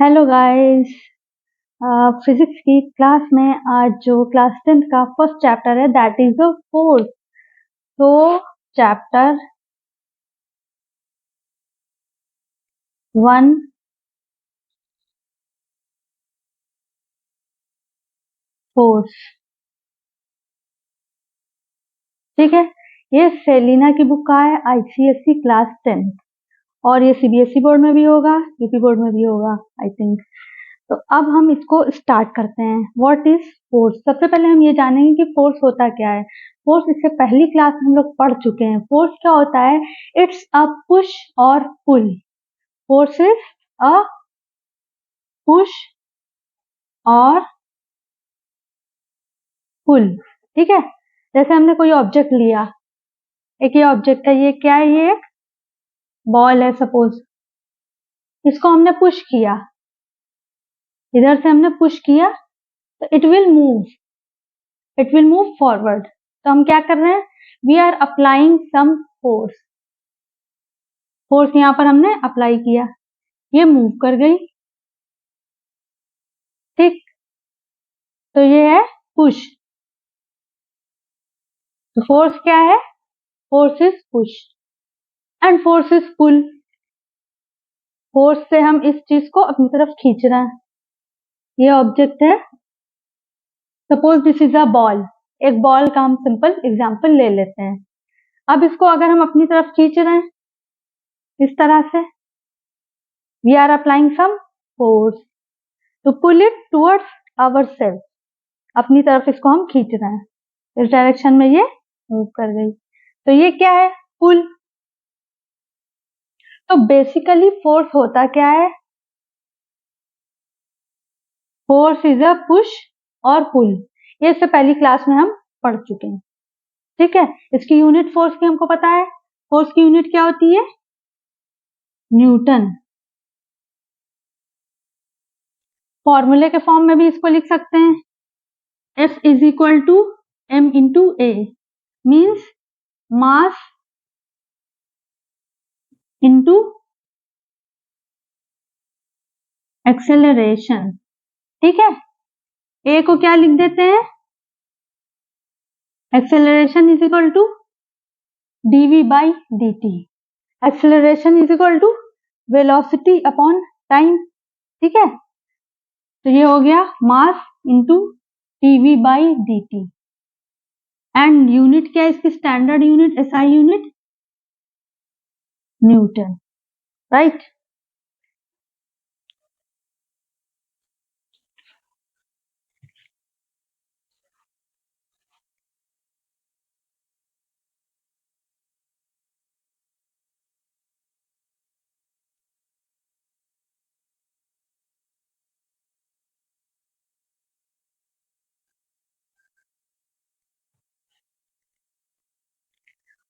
Hello guys. Physics की class में आज जो क्लास 10th का फर्स्ट चैप्टर है दैट इज द फोर्स। तो चैप्टर 1 फोर्स, ठीक है। ये सेलिना की बुक का है, आईसीएससी क्लास 10th, और ये सीबीएसई बोर्ड में भी होगा, यूपी बोर्ड में भी होगा आई थिंक। तो अब हम इसको स्टार्ट करते हैं। What is force? सबसे पहले हम ये जानेंगे कि फोर्स होता क्या है। फोर्स इससे पहली क्लास हम लोग पढ़ चुके हैं। फोर्स क्या होता है? इट्स अ पुश और पुल। फोर्स इज अ पुश और पुल, ठीक है। जैसे हमने कोई ऑब्जेक्ट लिया, एक ये ऑब्जेक्ट है, ये क्या है? ये एक बॉल है सपोज। इसको हमने पुश किया, इधर से हमने पुश किया तो इट विल मूव फॉरवर्ड। तो हम क्या कर रहे हैं? We are applying some force. Force यहाँ पर हमने अप्लाई किया, ये मूव कर गई, ठीक। तो ये है पुश। तो फोर्स क्या है? Force is push and force is pull. Force से हम इस चीज को अपनी तरफ खींच रहे हैं। ये ऑब्जेक्ट है, suppose this is a ball. एक बॉल का हम सिंपल एग्जांपल ले लेते हैं। अब इसको अगर हम अपनी तरफ खींच रहे हैं इस तरह से, we are applying some force to pull it towards our self. अपनी तरफ इसको हम खींच रहे हैं, इस डायरेक्शन में ये मूव कर गई। तो ये क्या है? पुल। तो बेसिकली फोर्स होता क्या है? फोर्स इज अ पुश और पुल। ये इससे पहली क्लास में हम पढ़ चुके हैं, ठीक है। इसकी यूनिट फोर्स की हमको पता है। फोर्स की यूनिट क्या होती है? न्यूटन। फॉर्मूले के फॉर्म में भी इसको लिख सकते हैं। F is equal to m into a, means mass into acceleration, ठीक है। ए को क्या लिख देते हैं? Acceleration is equal to dv by dt। Acceleration is equal to velocity upon time, ठीक है। तो ये हो गया mass into dv by dt। And unit क्या है इसकी? Standard unit, SI unit, newton, right.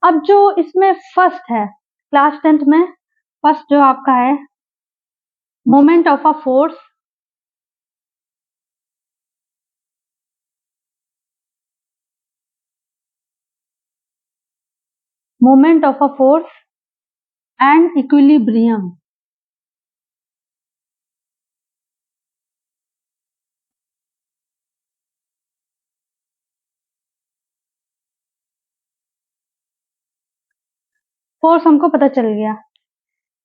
अब जो इसमें फर्स्ट है क्लास 10th में, फर्स्ट जो आपका है moment of a force, moment of a force and equilibrium. Force हमको पता चल गया।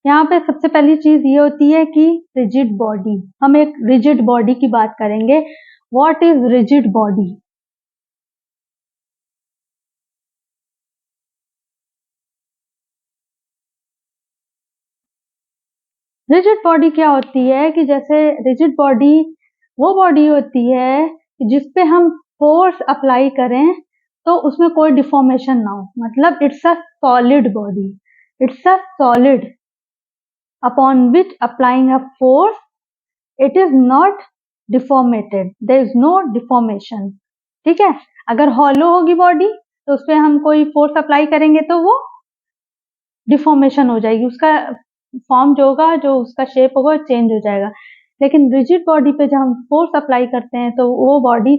यहाँ पे सबसे पहली चीज ये होती है कि रिजिड बॉडी। हम एक रिजिड बॉडी की बात करेंगे। What is rigid body? Rigid body क्या होती है कि जैसे रिजिड बॉडी वो बॉडी होती है जिसपे हम फोर्स अप्लाई करें तो उसमें कोई डिफॉर्मेशन ना हो। मतलब it's a solid body, it's a solid upon which applying a force it is not deformated, there is no deformation, ठीक है। अगर हॉलो होगी बॉडी तो उस पर हम कोई फोर्स अप्लाई करेंगे तो वो डिफॉर्मेशन हो जाएगी, उसका फॉर्म जो होगा, जो उसका शेप होगा चेंज हो जाएगा। लेकिन रिजिड बॉडी पे जब हम फोर्स अप्लाई करते हैं तो वो बॉडी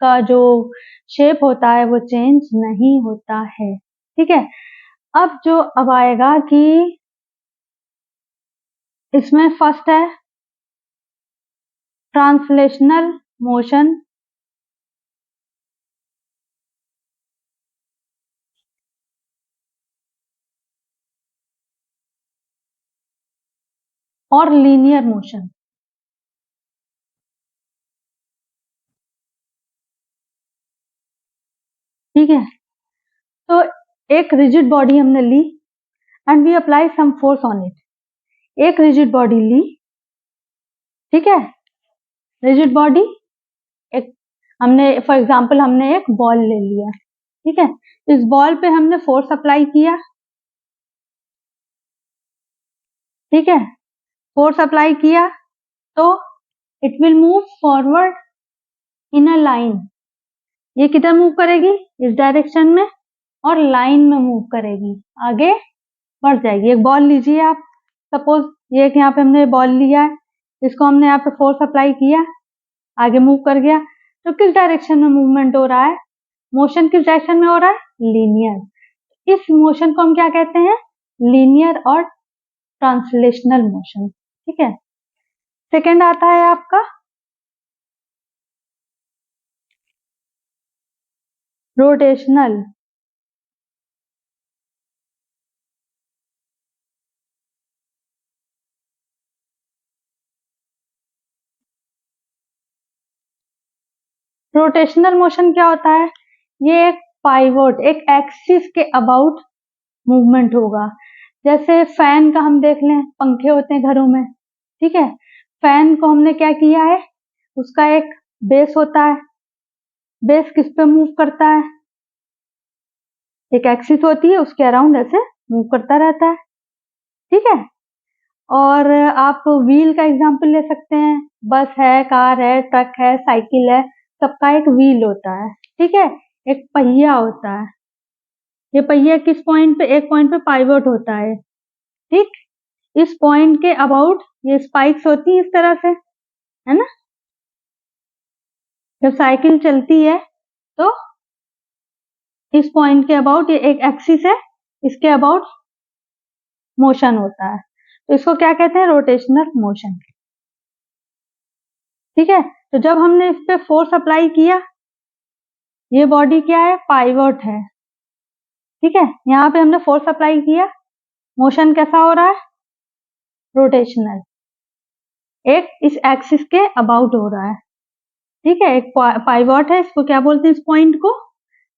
का जो शेप होता है वो चेंज नहीं होता है, ठीक है। अब आएगा कि इसमें फर्स्ट है ट्रांसलेशनल मोशन और लीनियर मोशन। ठीक है, तो एक रिजिड बॉडी हमने ली and we apply some force on it. एक रिजिड बॉडी ली, ठीक है, रिजिड बॉडी, एक हमने फॉर एग्जांपल हमने एक बॉल ले लिया, ठीक है, इस बॉल पे हमने फोर्स अप्लाई किया, ठीक है, फोर्स अप्लाई किया तो it will move forward in a line. ये किधर मूव करेगी? इस डायरेक्शन में, और लाइन में मूव करेगी, आगे बढ़ जाएगी। एक बॉल लीजिए आप, सपोज ये एक यहाँ पे हमने बॉल लिया है, इसको हमने यहाँ पे फोर्स अप्लाई किया, आगे मूव कर गया, तो किस डायरेक्शन में मूवमेंट हो रहा है? मोशन किस डायरेक्शन में हो रहा है? लीनियर। इस मोशन को हम क्या कहते हैं? लीनियर और ट्रांसलेशनल मोशन। ठीक है, सेकेंड आता है आपका रोटेशनल। रोटेशनल मोशन क्या होता है? ये एक पाइवोट, एक एक्सिस के अबाउट मूवमेंट होगा। जैसे फैन का हम देख लें, पंखे होते हैं घरों में, ठीक है, फैन को हमने क्या किया है, उसका एक बेस होता है, बेस किस पे मूव करता है? एक एक्सिस होती है, उसके अराउंड ऐसे मूव करता रहता है, ठीक है। और आप व्हील का एग्जांपल ले सकते हैं, बस है, कार है, ट्रक है, साइकिल है, सबका एक व्हील होता है, ठीक है, एक पहिया होता है। ये पहिया किस पॉइंट पे? एक पॉइंट पे पाइवोट होता है, ठीक, इस पॉइंट के अबाउट ये स्पाइक्स होती हैं इस तरह से, है ना। जब साइकिल चलती है तो इस पॉइंट के अबाउट, ये एक एक्सिस है, इसके अबाउट मोशन होता है, तो इसको क्या कहते हैं? Rotational motion. ठीक है, तो जब हमने इस पे फोर्स अप्लाई किया, ये बॉडी क्या है? पाइवोट है, ठीक है, यहाँ पे हमने फोर्स अप्लाई किया, मोशन कैसा हो रहा है? रोटेशनल, एक इस एक्सिस के अबाउट हो रहा है, ठीक है, एक पाइवोट है, इसको क्या बोलते हैं? इस पॉइंट को,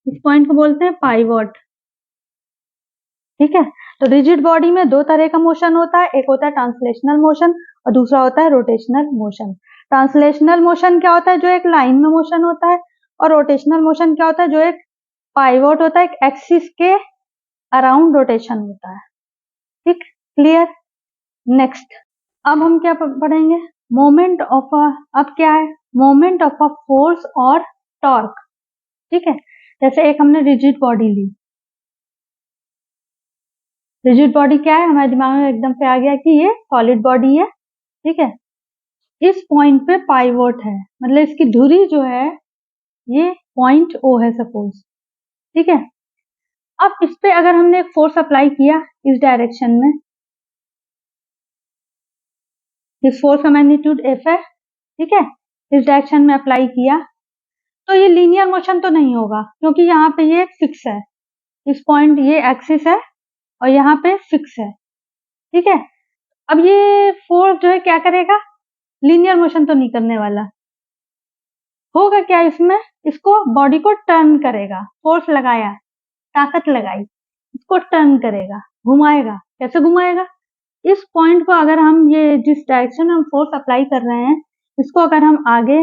इस पॉइंट को बोलते हैं पाइवोट, ठीक है। तो रिजिड बॉडी में दो तरह का मोशन होता है, एक होता है ट्रांसलेशनल मोशन और दूसरा होता है रोटेशनल मोशन। ट्रांसलेशनल मोशन क्या होता है? जो एक लाइन में मोशन होता है, और रोटेशनल मोशन क्या होता है? जो एक पाइवोट होता है, एक एक्सिस के अराउंड रोटेशन होता है, ठीक, क्लियर। नेक्स्ट, अब हम क्या पढ़ेंगे? मोमेंट ऑफ अ, अब क्या है? मोमेंट ऑफ अ फोर्स और टॉर्क, ठीक है। जैसे एक हमने रिजिड बॉडी ली, रिजिड बॉडी क्या है? हमारे दिमाग में एकदम से आ गया कि ये सॉलिड बॉडी है, ठीक है, इस पॉइंट पे पाइवोट है, मतलब इसकी धुरी जो है ये पॉइंट ओ है सपोज, ठीक है। अब इस पे अगर हमने एक फोर्स अप्लाई किया इस डायरेक्शन में, इस फोर्स का मैग्नीट्यूड एफ है, ठीक है, इस डायरेक्शन में अप्लाई किया, तो ये लीनियर मोशन तो नहीं होगा, क्योंकि यहाँ पे ये फिक्स है, इस पॉइंट ये एक्सिस है और यहाँ पे फिक्स है, ठीक है। अब ये फोर्स जो है क्या करेगा? लीनियर मोशन तो नहीं करने वाला, होगा क्या इसमें? इसको बॉडी को टर्न करेगा, फोर्स लगाया, ताकत लगाई, इसको टर्न करेगा, घुमाएगा। कैसे घुमाएगा? इस पॉइंट को अगर हम, ये जिस डायरेक्शन में हम फोर्स अप्लाई कर रहे हैं, इसको अगर हम आगे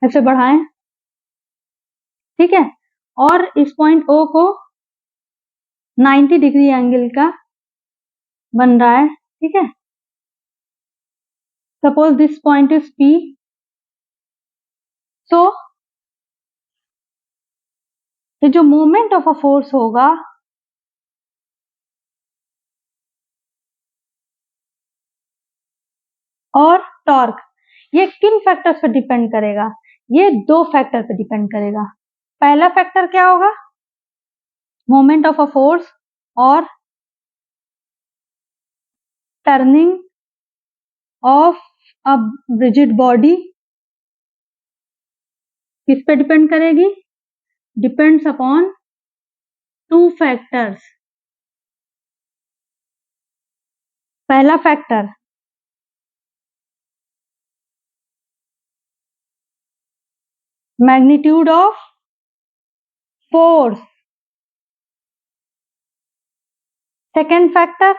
ऐसे बढ़ाएं, ठीक है, और इस पॉइंट ओ को 90 डिग्री एंगल का बन रहा है, ठीक है, suppose this point is P, so ये जो मोमेंट ऑफ अ फोर्स होगा और टॉर्क, ये किन फैक्टर्स पे डिपेंड करेगा? ये दो फैक्टर पे डिपेंड करेगा। पहला फैक्टर क्या होगा? मोमेंट ऑफ अ फोर्स और टर्निंग ऑफ अब रिजिड बॉडी किस पे डिपेंड करेगी? Depends upon two factors. पहला factor magnitude of force, second factor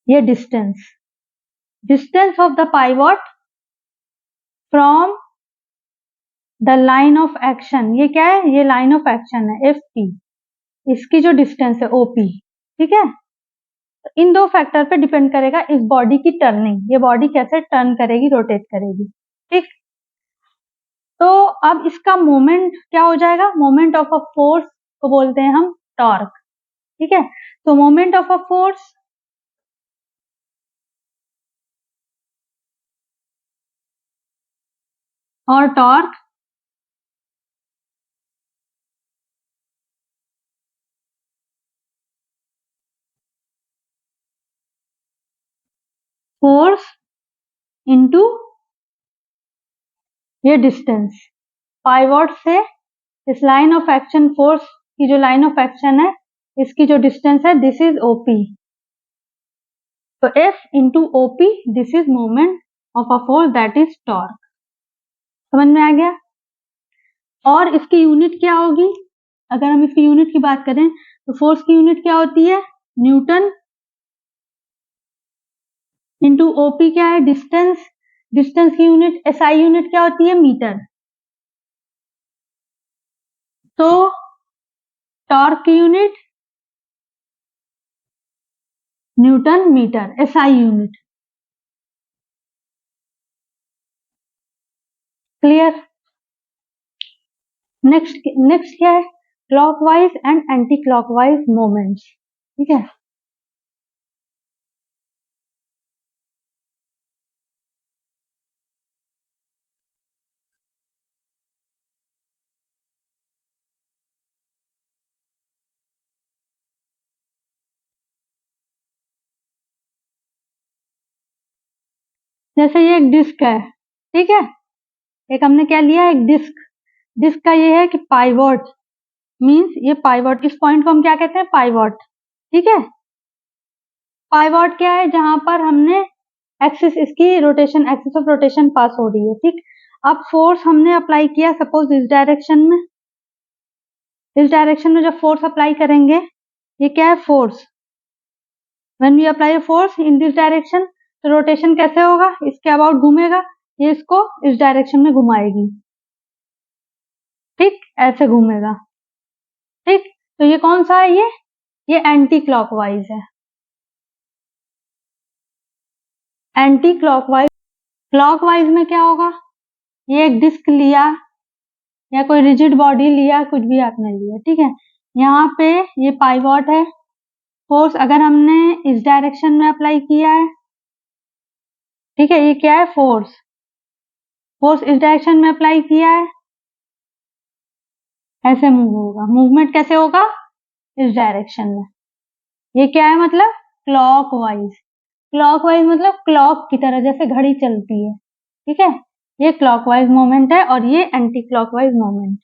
ये distance of the pivot from the line of action. ये क्या है? ये लाइन ऑफ एक्शन है एफ पी, इसकी जो डिस्टेंस है ओपी। ठीक है, इन दो फैक्टर पे डिपेंड करेगा इस बॉडी की टर्निंग, ये बॉडी कैसे टर्न करेगी, रोटेट करेगी। ठीक, तो अब इसका मोमेंट क्या हो जाएगा? मोमेंट ऑफ अ फोर्स को बोलते हैं हम टॉर्क। ठीक है, तो मोमेंट ऑफ अ फोर्स और टॉर्क फोर्स इनटू ये डिस्टेंस पाइवॉट से इस लाइन ऑफ एक्शन, फोर्स की जो लाइन ऑफ एक्शन है इसकी जो डिस्टेंस है दिस इज ओपी। तो F into OP this is moment of a force that is torque. समझ में आ गया? और इसकी यूनिट क्या होगी? अगर हम इसकी यूनिट की बात करें तो फोर्स की यूनिट क्या होती है? न्यूटन इंटू ओपी क्या है? डिस्टेंस। डिस्टेंस की यूनिट एसआई यूनिट क्या होती है? मीटर। तो टॉर्क की unit newton metre, SI unit. Clear? Next क्या है? Clockwise and anti clockwise moments. ठीक है, जैसे ये एक डिस्क है। ठीक है, एक हमने क्या लिया? एक डिस्क। डिस्क का ये है कि पाइवॉट मींस ये पाइवॉट, इस पॉइंट को हम क्या कहते हैं? पाइवॉट। ठीक है, पाइवॉट क्या है? जहां पर हमने एक्सिस, इसकी रोटेशन, एक्सिस ऑफ रोटेशन पास हो रही है। ठीक, अब फोर्स हमने अप्लाई किया सपोज इस डायरेक्शन में, इस डायरेक्शन में जब फोर्स अप्लाई करेंगे, ये क्या है? Force. When we apply force in this direction तो रोटेशन कैसे होगा? इसके अबाउट घूमेगा, ये इसको इस डायरेक्शन में घुमाएगी। ठीक, ऐसे घूमेगा। ठीक, तो ये कौन सा है? ये एंटी क्लॉकवाइज है। Anti clockwise. क्लॉकवाइज में क्या होगा? ये एक डिस्क लिया या कोई रिजिड बॉडी लिया, कुछ भी आपने लिया। ठीक है, यहाँ पे ये पाइवॉट है। फोर्स अगर हमने इस डायरेक्शन में अप्लाई किया है, ठीक है, ये क्या है? फोर्स। फोर्स इस डायरेक्शन में अप्लाई किया है, ऐसे मूव होगा। मूवमेंट कैसे होगा? इस डायरेक्शन में। ये क्या है? मतलब क्लॉकवाइज। क्लॉकवाइज मतलब क्लॉक की तरह, जैसे घड़ी चलती है। ठीक है, ये क्लॉकवाइज मोमेंट है और ये एंटी क्लॉकवाइज मोमेंट।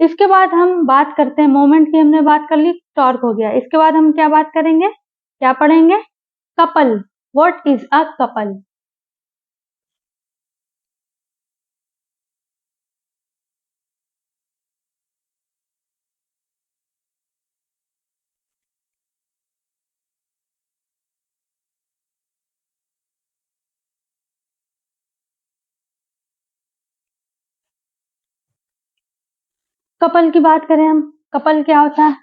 इसके बाद हम बात करते हैं मोमेंट की, हमने बात कर ली, टॉर्क हो गया। इसके बाद हम क्या बात करेंगे, क्या पढ़ेंगे? Couple. What is a couple? Couple की बात करें हम, कपल क्या होता है?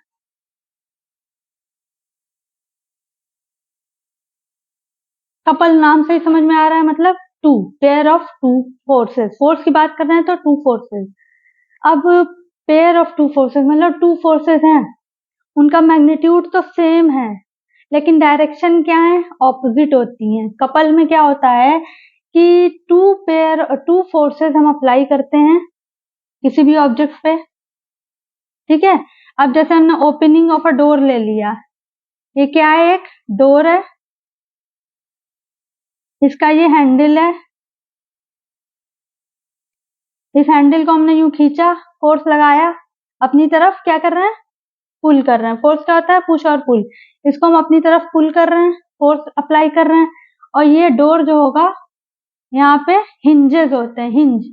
कपल नाम से ही समझ में आ रहा है, मतलब two, pair of two forces. Force की बात कर रहे हैं तो टू फोर्सेस। अब पेयर ऑफ टू फोर्सेस मतलब टू फोर्सेस हैं, उनका मैग्नीट्यूड तो सेम है लेकिन डायरेक्शन क्या है? ऑपोजिट होती हैं। कपल में क्या होता है कि टू फोर्सेस हम अप्लाई करते हैं किसी भी ऑब्जेक्ट पे। ठीक है, अब जैसे हमने ओपनिंग ऑफ अ डोर ले लिया, ये क्या है? एक डोर है। इसका ये हैंडल है, इस हैंडल को हमने यूं खींचा, फोर्स लगाया, अपनी तरफ क्या कर रहे हैं, पुल कर रहे हैं। फोर्स क्या होता है, पुश और पुल। इसको हम अपनी तरफ पुल कर रहे हैं, फोर्स अप्लाई कर रहे हैं। और ये डोर जो होगा, यहाँ पे हिंजेस होते हैं, हिंज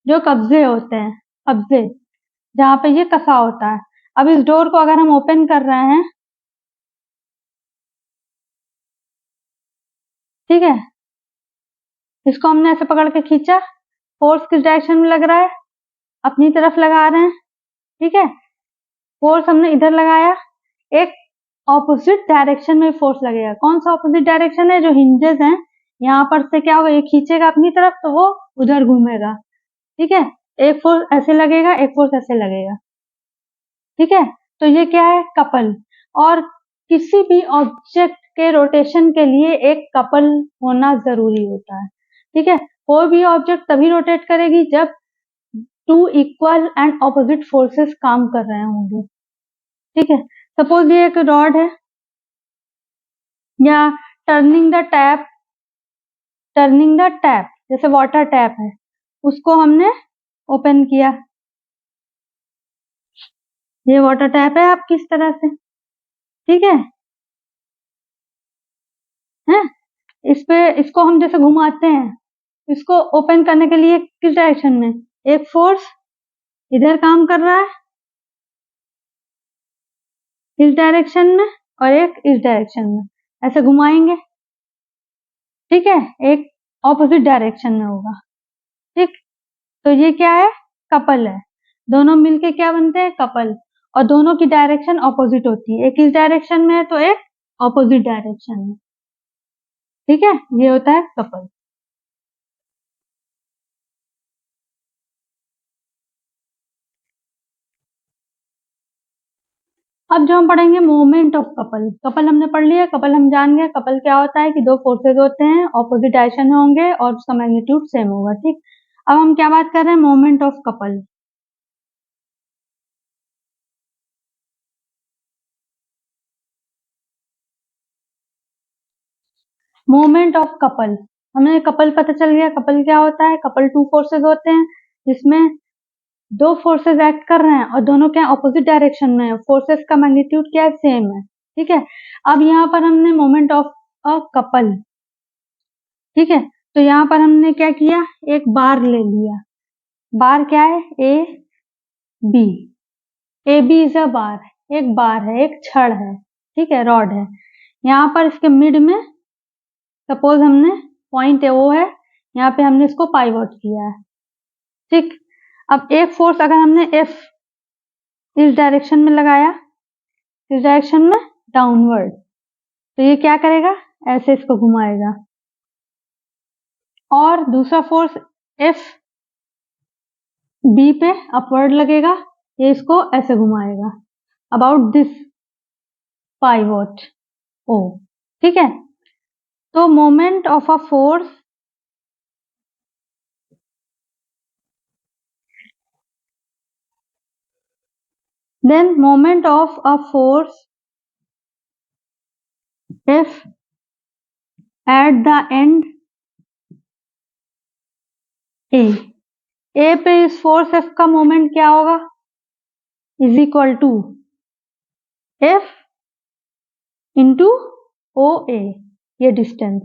जो कब्जे होते हैं, कब्जे जहाँ पे ये कसा होता है। अब इस डोर को अगर हम ओपन कर रहे हैं, ठीक है, इसको हमने ऐसे पकड़ के खींचा, फोर्स किस डायरेक्शन में लग रहा है, अपनी तरफ लगा रहे हैं, ठीक है। फोर्स हमने इधर लगाया, एक ऑपोजिट डायरेक्शन में फोर्स लगेगा। कौन सा ऑपोजिट डायरेक्शन है, जो हिंजेस हैं यहाँ पर से क्या होगा, ये खींचेगा अपनी तरफ तो वो उधर घूमेगा, ठीक है। एक फोर्स ऐसे लगेगा, एक फोर्स ऐसे लगेगा, ठीक है। तो ये क्या है, कपल। और किसी भी ऑब्जेक्ट के रोटेशन के लिए एक कपल होना जरूरी होता है, ठीक है। कोई भी ऑब्जेक्ट तभी रोटेट करेगी जब two equal and opposite forces काम कर रहे होंगे, ठीक है। सपोज ये एक रॉड है, या टर्निंग द टैप, जैसे वाटर टैप है, उसको हमने ओपन किया, ये वाटर टैप है आप किस तरह से, ठीक है। इसको हम जैसे घुमाते हैं, इसको ओपन करने के लिए किस डायरेक्शन में, एक फोर्स इधर काम कर रहा है इस डायरेक्शन में, और एक इस डायरेक्शन में, ऐसे घुमाएंगे, ठीक है, एक ऑपोजिट डायरेक्शन में होगा, ठीक। तो ये क्या है, कपल है। दोनों मिलके क्या बनते हैं, कपल। और दोनों की डायरेक्शन ऑपोजिट होती है, एक इस डायरेक्शन में है तो एक ऑपोजिट डायरेक्शन में, ठीक है। ये होता है कपल। अब जो हम पढ़ेंगे मोमेंट ऑफ कपल। कपल हमने पढ़ लिया, कपल हम जान गए। कपल क्या होता है कि दो फोर्सेज होते हैं, ऑपोजिट डायरेक्शन में होंगे और उसका मैग्नीट्यूड सेम होगा, ठीक। अब हम क्या बात कर रहे हैं, moment of couple. Moment of couple, हमें कपल पता चल गया। कपल क्या होता है, कपल टू फोर्सेज होते हैं जिसमें दो फोर्सेस एक्ट कर रहे हैं और दोनों क्या ऑपोजिट डायरेक्शन में है, फोर्सेस का मैग्नीट्यूड क्या है, सेम है, ठीक है। अब यहाँ पर हमने मोमेंट ऑफ अ कपल, ठीक है। तो यहाँ पर हमने क्या किया, एक बार ले लिया। बार क्या है, A B, A B is a bar, एक बार है, एक छड़ है, ठीक है, रॉड है। यहाँ पर इसके मिड में सपोज हमने पॉइंट है वो है, यहाँ पे हमने इसको पाइवोट किया है, ठीक। अब एक फोर्स अगर हमने एफ इस डायरेक्शन में लगाया, इस डायरेक्शन में डाउनवर्ड, तो ये क्या करेगा, ऐसे इसको घुमाएगा। और दूसरा फोर्स एफ बी पे अपवर्ड लगेगा, ये इसको ऐसे घुमाएगा अबाउट दिस पाइवोट ओ, ठीक है। तो moment of a force then moment of a force F at the end A पे इस फोर्स F का मोमेंट क्या होगा, is equal to F into O A, ये डिस्टेंस,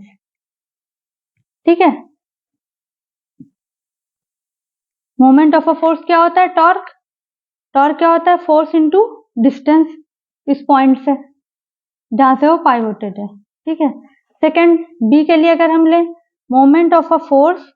ठीक है। मोमेंट ऑफ अ फोर्स क्या होता है, टॉर्क। टॉर्क क्या होता है, फोर्स इंटू डिस्टेंस इस पॉइंट से जहां से वो पाइवोटेड है, ठीक है। सेकंड बी के लिए अगर हम ले, moment of a force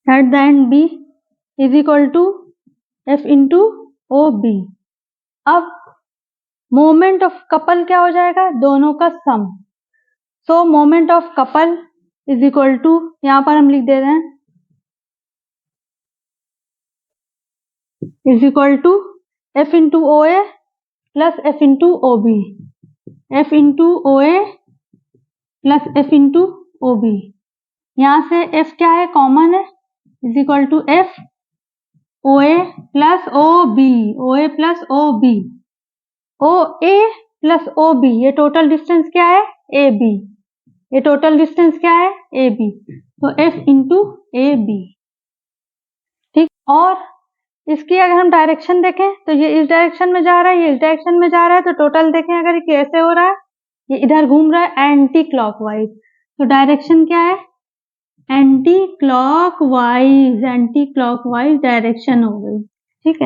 at the end B is equal to F into O B. अब मोमेंट ऑफ कपल क्या हो जाएगा, दोनों का sum. So moment of couple is equal to, यहां पर हम लिख दे रहे हैं, is equal to F into O A plus F into O B, F into O A plus F into O B, यहाँ से एफ क्या है, कॉमन है, is equal to F O A plus O B, O A plus O B, O A plus O B, ये total distance क्या है, A B, ये total distance क्या है, ए बी, तो एफ इंटू ए बी। ठीक, और इसकी अगर हम डायरेक्शन देखें तो ये इस डायरेक्शन में जा रहा है, ये इस डायरेक्शन में जा रहा है, तो टोटल देखें अगर ये कैसे हो रहा है, ये इधर घूम रहा है एंटी क्लॉकवाइज, तो डायरेक्शन क्या है, anti clockwise, anti clockwise direction हो गई।